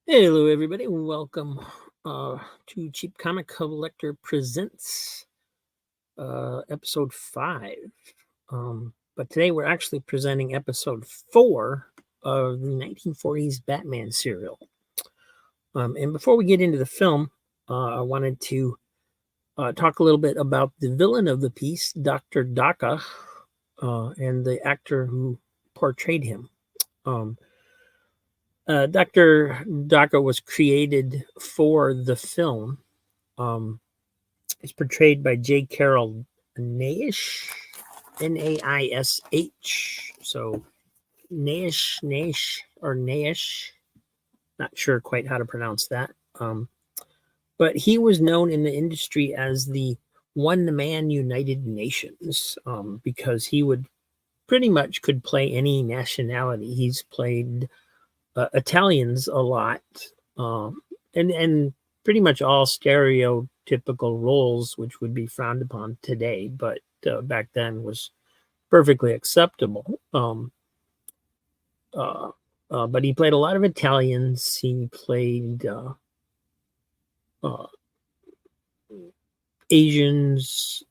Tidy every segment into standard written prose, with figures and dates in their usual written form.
Hello, everybody. Welcome to Cheap Comic Collector Presents episode 5. But today we're actually presenting episode 4 of the 1940s Batman serial. And before we get into the film, I wanted to talk a little bit about the villain of the piece, Dr. Daka, and the actor who portrayed him. Dr. Daka was created for the film. It's portrayed by J. Carroll Naish, Naish. So Naish, not sure quite how to pronounce that. But he was known in the industry as the one man United Nations because he would pretty much could play any nationality. He's played Italians a lot, and pretty much all stereotypical roles, which would be frowned upon today, but back then was perfectly acceptable. But he played a lot of Italians. He played uh, Asians,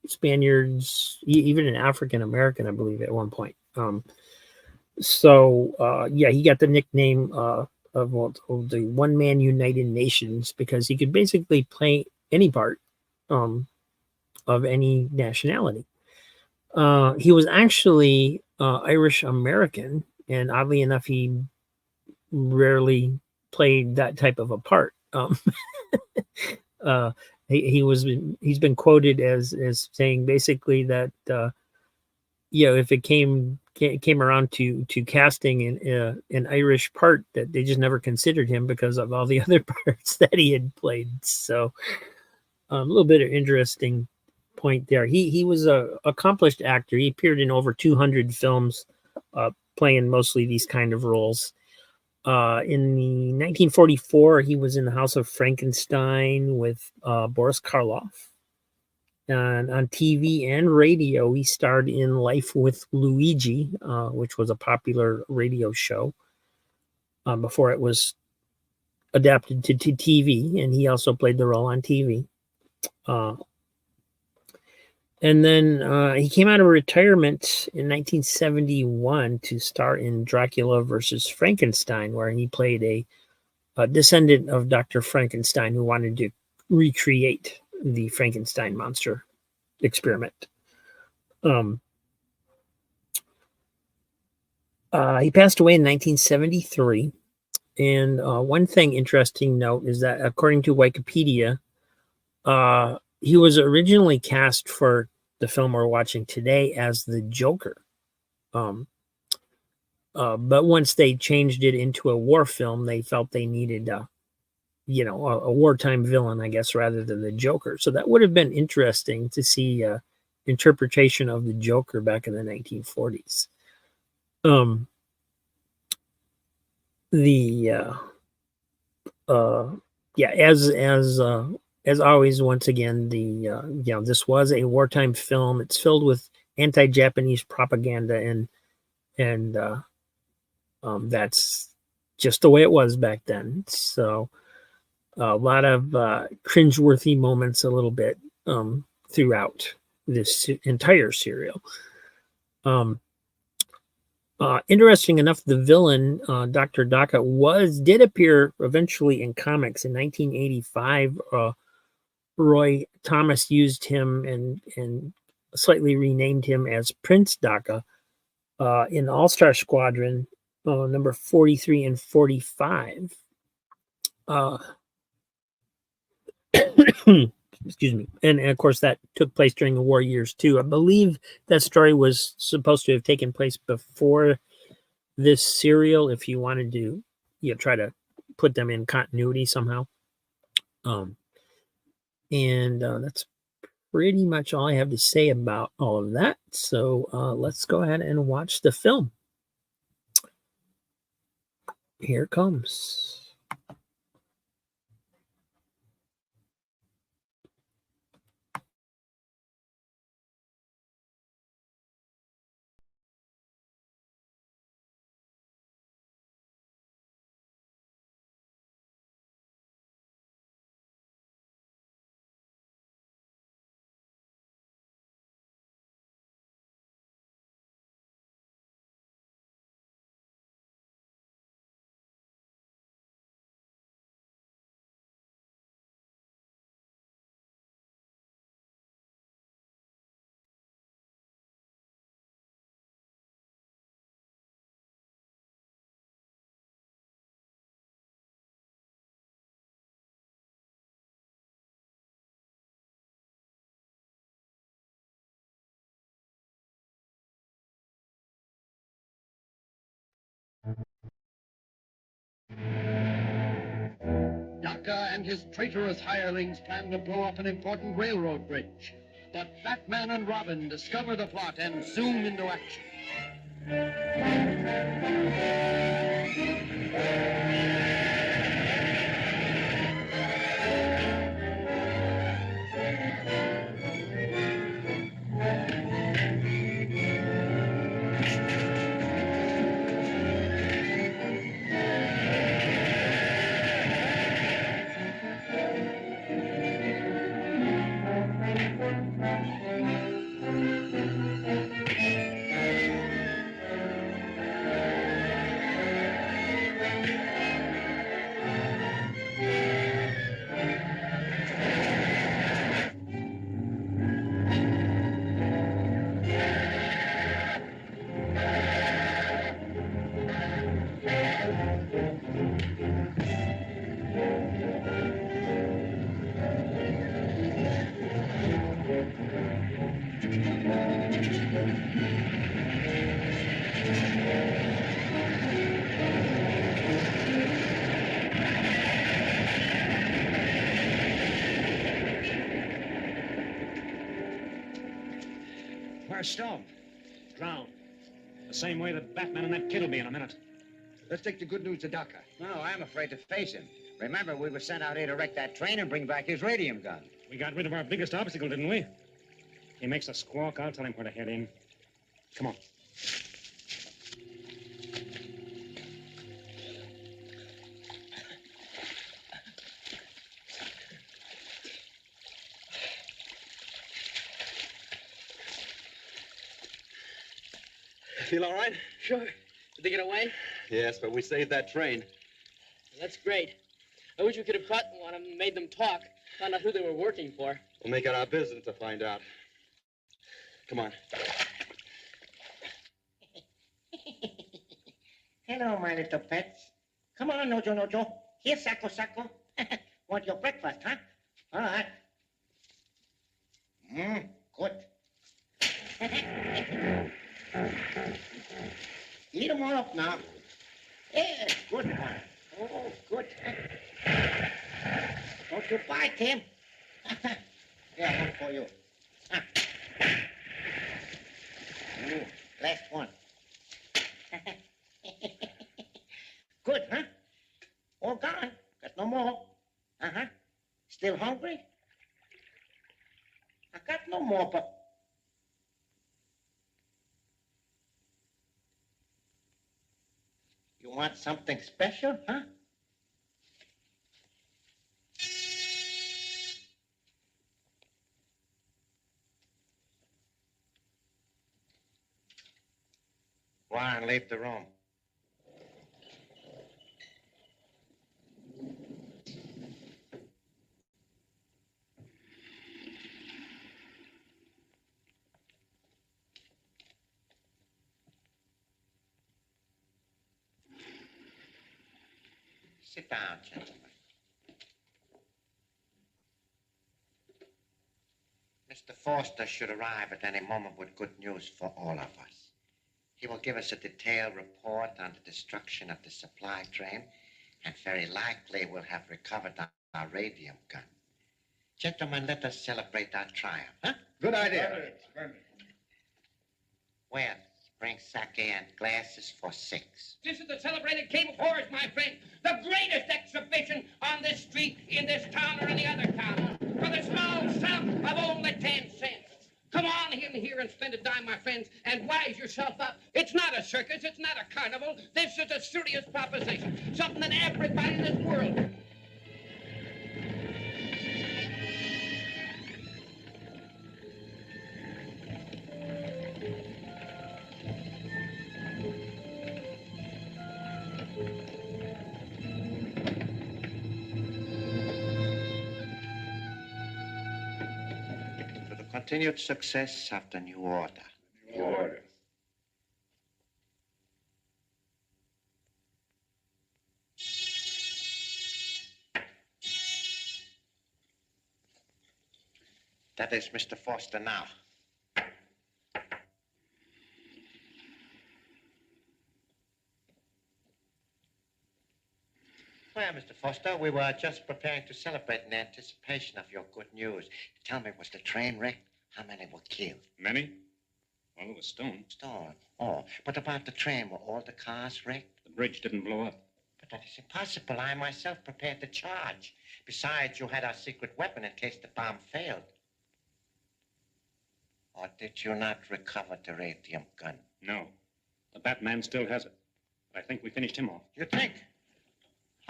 Spaniards, even an African American, I believe, at one point. Yeah, he got the nickname of the One Man United Nations because he could basically play any part of any nationality. He was actually Irish American, and oddly enough, he rarely played that type of a part. uh, he's been quoted as saying basically that if it came around to casting an Irish part, that they just never considered him because of all the other parts that he had played. So a little bit of interesting point there. He was a accomplished actor. He appeared in over 200 films, playing mostly these kind of roles. In the 1944, he was in the House of Frankenstein with Boris Karloff. And on TV and radio, he starred in Life with Luigi, which was a popular radio show before it was adapted to TV. And he also played the role on TV. Uh, and then he came out of retirement in 1971 to star in Dracula versus Frankenstein, where he played a descendant of Dr. Frankenstein who wanted to recreate the Frankenstein monster experiment. He passed away in 1973. And one thing interesting note is that according to Wikipedia, he was originally cast for the film we're watching today as the Joker. But once they changed it into a war film, they felt they needed a wartime villain, I guess, rather than the Joker. So that would have been interesting to see interpretation of the Joker back in the 1940s. The yeah, as always, once again, this was a wartime film. It's filled with anti-Japanese propaganda, and that's just the way it was back then. So a lot of cringeworthy moments, a little bit throughout this entire serial. Interesting enough, the villain, Dr. Daka, did appear eventually in comics in 1985. Roy Thomas used him and slightly renamed him as Prince Daka in All-Star Squadron number 43 and 45. Excuse me. And of course, that took place during the war years too. I believe that story was supposed to have taken place before this serial, if you wanted to try to put them in continuity somehow. And that's pretty much all I have to say about all of that. So let's go ahead and watch the film. Here it comes. and his traitorous hirelings plan to blow up an important railroad bridge. But Batman and Robin discover the plot and zoom into action. Where's Stone? Drowned. The same way that Batman and that kid will be in a minute. Let's take the good news to Doctor. No, I'm afraid to face him. Remember, we were sent out here to wreck that train and bring back his radium gun. We got rid of our biggest obstacle, didn't we? He makes a squawk, I'll tell him where to head in. Come on. Feel all right? Sure. Did they get away? Yes, but we saved that train. That's great. I wish we could have caught one of them and made them talk. Found out who they were working for. We'll make it our business to find out. Come on. Hello, my little pets. Come on, Nojo. Here, Sacco. Want your breakfast, huh? All right. Good. Eat them all up now. Yeah, good one. Oh, good. Don't you bite him. Yeah, one for you. Last one. Good, huh? All gone. Got no more. Still hungry? I got no more, but... You want something special, huh? Warren, leave the room. Sit down, gentlemen. Mr. Foster should arrive at any moment with good news for all of us. He will give us a detailed report on the destruction of the supply train, and very likely we'll have recovered our radium gun. Gentlemen, let us celebrate our triumph, huh? Good idea. Well, bring sake and glasses for 6. This is the celebrated King of Horrors, my friend. The greatest exhibition on this street, in this town, or any other town. For the small sum of only 10 cents. Come on in here and spend a dime, my friends, and wise yourself up. It's not a circus. It's not a carnival. This is a serious proposition. Something that everybody in this world... Continued success of the new order. New order. That is Mr. Foster now. swear, Mr. Foster, we were just preparing to celebrate in anticipation of your good news. Tell me, was the train wrecked? How many were killed? Many? Well, it was stone. Stone. Oh, but about the train, were all the cars wrecked? The bridge didn't blow up. But that is impossible. I myself prepared the charge. Besides, you had our secret weapon in case the bomb failed. Or did you not recover the radium gun? No. The Batman still has it. But I think we finished him off. You think?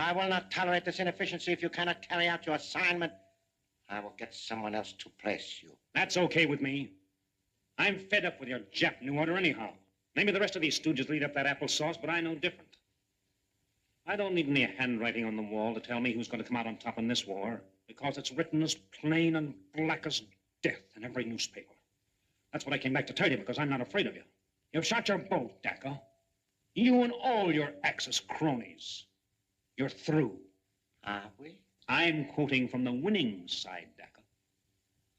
I will not tolerate this inefficiency if you cannot carry out your assignment. I will get someone else to place you. That's okay with me. I'm fed up with your Jap New Order anyhow. Maybe the rest of these stooges lead up that applesauce, but I know different. I don't need any handwriting on the wall to tell me who's going to come out on top in this war, because it's written as plain and black as death in every newspaper. That's what I came back to tell you, because I'm not afraid of you. You've shot your boat, Dacca. You and all your Axis cronies. You're through. Are we? I'm quoting from the winning side, Dacca.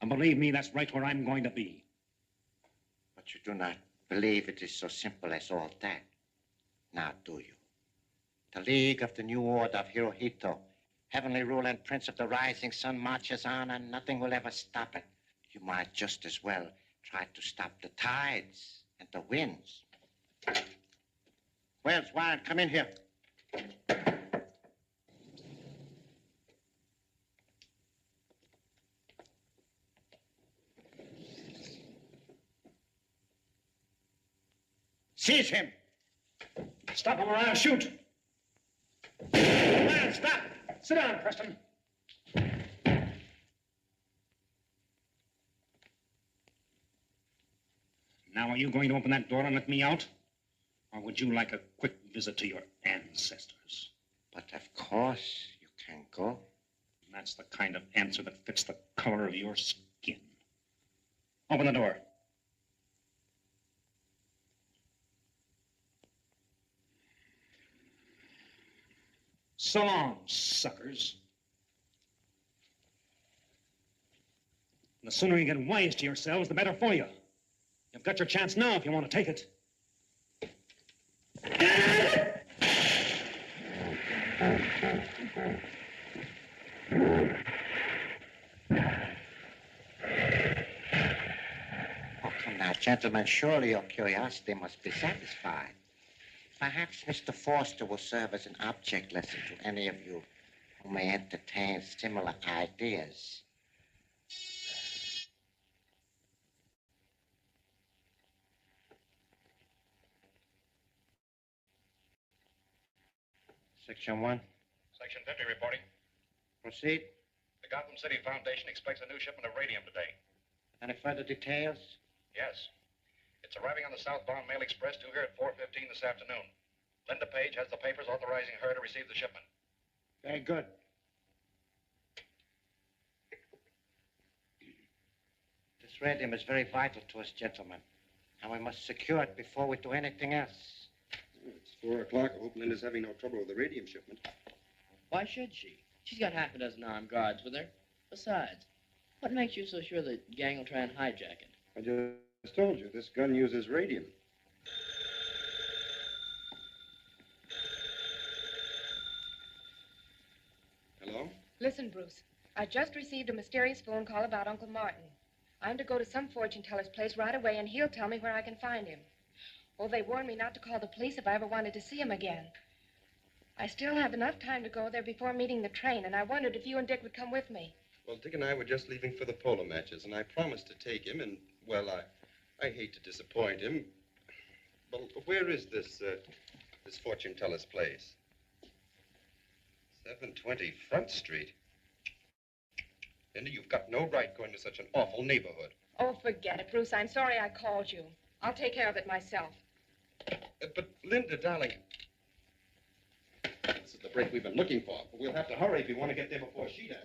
And believe me, that's right where I'm going to be. But you do not believe it is so simple as all that. Now, do you? The League of the New Order of Hirohito, heavenly ruler and prince of the rising sun, marches on and nothing will ever stop it. You might just as well try to stop the tides and the winds. Wells, Warren, come in here. Seize him. Stop him or I'll shoot. Man, stop. Sit down, Preston. Now, are you going to open that door and let me out? Or would you like a quick visit to your ancestors? But of course you can go. That's the kind of answer that fits the color of your skin. Open the door. So long, suckers. The sooner you get wise to yourselves, the better for you. You've got your chance now if you want to take it. Oh, come now, gentlemen, surely your curiosity must be satisfied. Perhaps Mr. Foster will serve as an object lesson to any of you who may entertain similar ideas. Section 1. Section 50 reporting. Proceed. The Gotham City Foundation expects a new shipment of radium today. Any further details? Yes. It's arriving on the southbound mail express due here at 4:15 this afternoon. Linda Page has the papers authorizing her to receive the shipment. Very good. This radium is very vital to us, gentlemen. And we must secure it before we do anything else. It's 4 o'clock. I hope Linda's having no trouble with the radium shipment. Why should she? She's got half a dozen armed guards with her. Besides, what makes you so sure the gang will try and hijack it? I just told you, this gun uses radium. Hello? Listen, Bruce. I just received a mysterious phone call about Uncle Martin. I'm to go to some fortune teller's place right away, and he'll tell me where I can find him. Oh, they warned me not to call the police if I ever wanted to see him again. I still have enough time to go there before meeting the train, and I wondered if you and Dick would come with me. Well, Dick and I were just leaving for the polo matches, and I promised to take him, and, well, I hate to disappoint him. Well, where is this fortune teller's place? 720 Front Street. Linda, you've got no right going to such an awful neighborhood. Oh, forget it, Bruce. I'm sorry I called you. I'll take care of it myself. But, Linda, darling, this is the break we've been looking for. But we'll have to hurry if we want to get there before she does.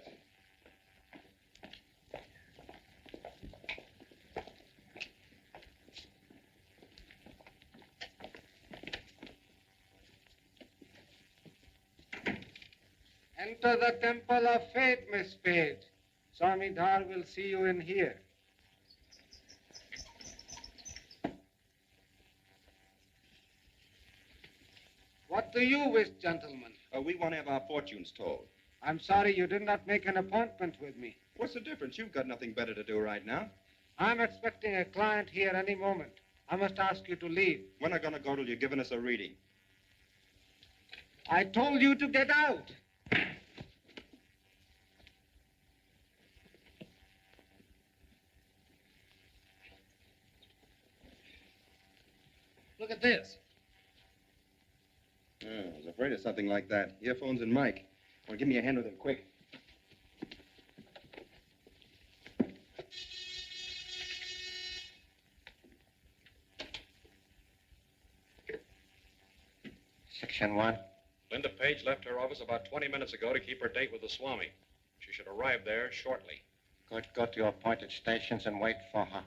Enter the temple of faith, Miss Page. Swami Dhar will see you in here. What do you wish, gentlemen? We want to have our fortunes told. I'm sorry you did not make an appointment with me. What's the difference? You've got nothing better to do right now. I'm expecting a client here any moment. I must ask you to leave. We're not going to go till you've given us a reading. I told you to get out. Look at this. I was afraid of something like that. Earphones and mic. Well, give me a hand with them, quick. Section 1. Linda Page left her office about 20 minutes ago to keep her date with the Swami. She should arrive there shortly. Good. Go to your appointed stations and wait for her.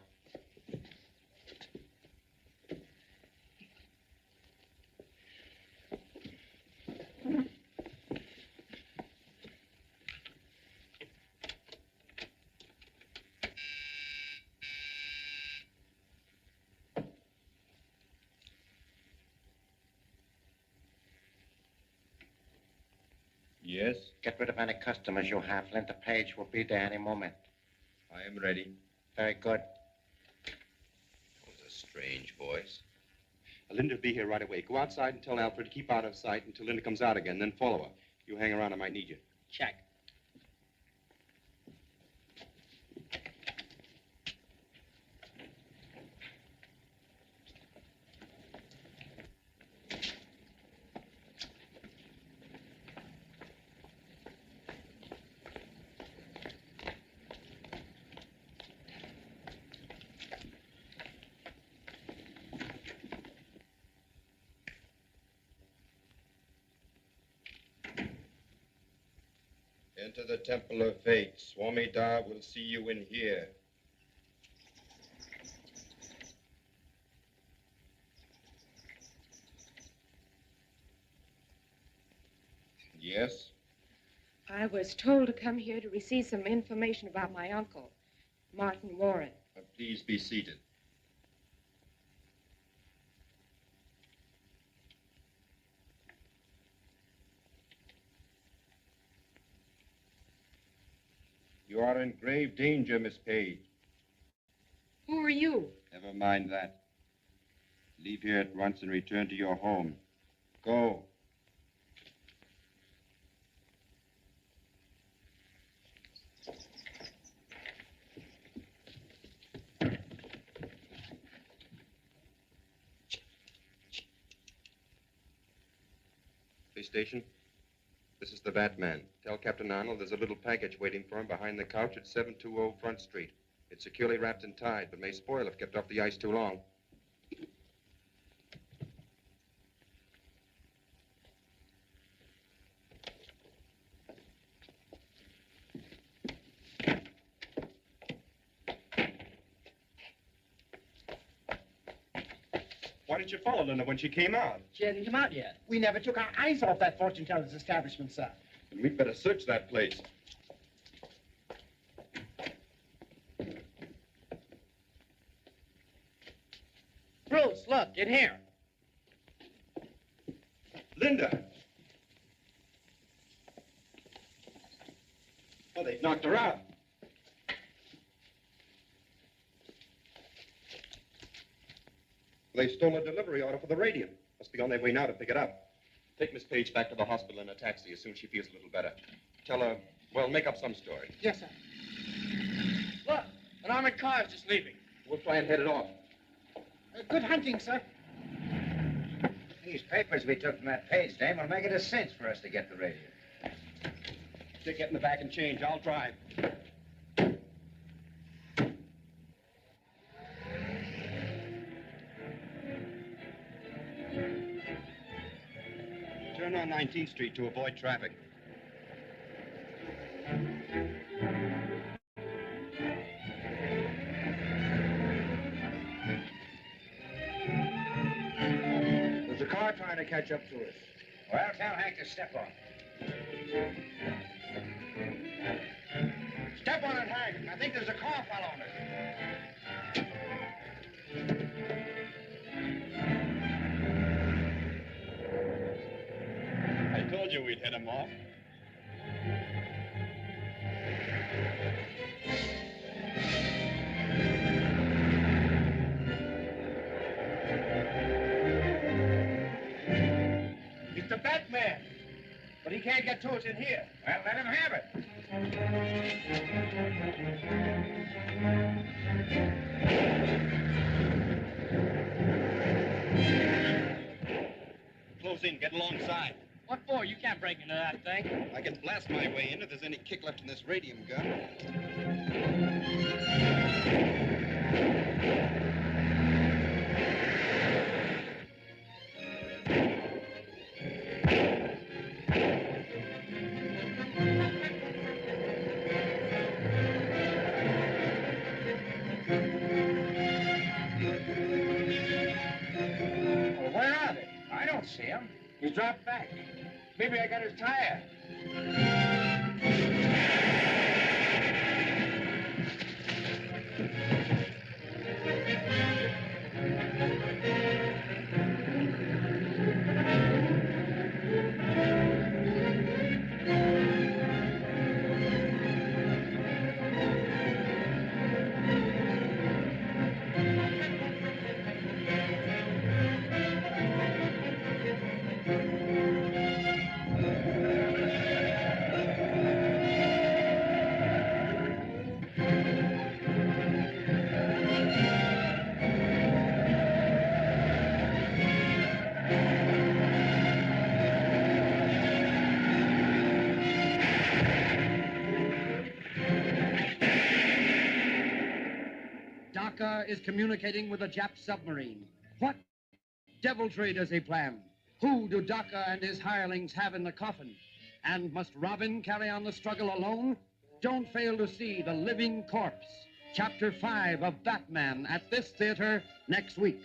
Yes, Get rid of any customers you have. Linda Page will be there any moment. I am ready. Very good. That was a strange voice. Linda will be here right away. Go outside and tell Alfred to keep out of sight until Linda comes out again, then follow her. You hang around, I might need you. Check. Enter the Temple of Fate. Swami Da will see you in here. Yes? I was told to come here to receive some information about my uncle, Martin Warren. Please be seated. You are in grave danger, Miss Page. Who are you? Never mind that. Leave here at once and return to your home. Go. Police station. This is the Batman. Tell Captain Arnold there's a little package waiting for him behind the couch at 720 Front Street. It's securely wrapped and tied, but may spoil if kept off the ice too long. Why didn't you follow Linda when she came out? She hasn't come out yet. We never took our eyes off that fortune teller's establishment, sir. Then we'd better search that place. Bruce, look, in here. Linda! Oh, they've knocked her out. They stole a delivery order for the radium. Must be on their way now to pick it up. Take Miss Page back to the hospital in a taxi as soon as she feels a little better. Tell her, well, make up some story. Yes, sir. Look, an armored car is just leaving. We'll try and head it off. Good hunting, sir. These papers we took from that Page dame will make it a cinch for us to get the radio. Dick, get in the back and change. I'll drive. Turn on 19th Street to avoid traffic. There's a car trying to catch up to us. Well, tell Hank to step on. Step on it, Hank. I think there's a car following us. Told you we'd hit him off. It's the Batman. But he can't get to us in here. Well, let him have it. Close in, get alongside. What for? You can't break into that thing. I can blast my way in if there's any kick left in this radium gun. Well, where are they? I don't see him. He's dropped back. Maybe I got his tire. Daka is communicating with a Jap submarine. What deviltry does he plan? Who do Daka and his hirelings have in the coffin? And must Robin carry on the struggle alone? Don't fail to see The Living Corpse, Chapter 5 of Batman at this theater next week.